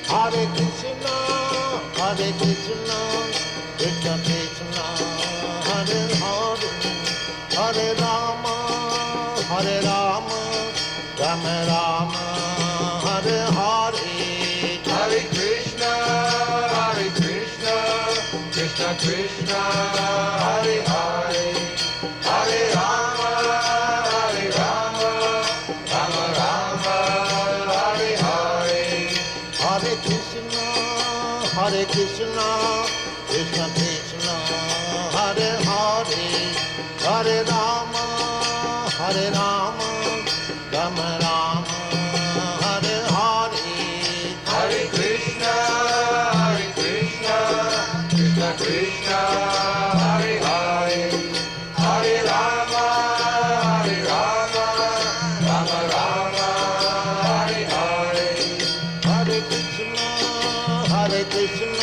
Hare Krishna, Hare Krishna, Krishna Krishna, Hare Hare, Hare Rama, Hare Rama, Rama Rama, Hare Hare. Hare Krishna, Krishna Krishna, Hare Hare, Hare Rama, Rama Rama, Hare Hare. Hare Krishna, Hare Krishna, Krishna Krishna, Hare Hare, Hare Rama, Rama Rama, Hare Hare. Hare Krishna, Krishna Krishna, Hare Hare, Hare Rama, Rama Rama, Hare Hare. Hare Krishna, Hare Krishna,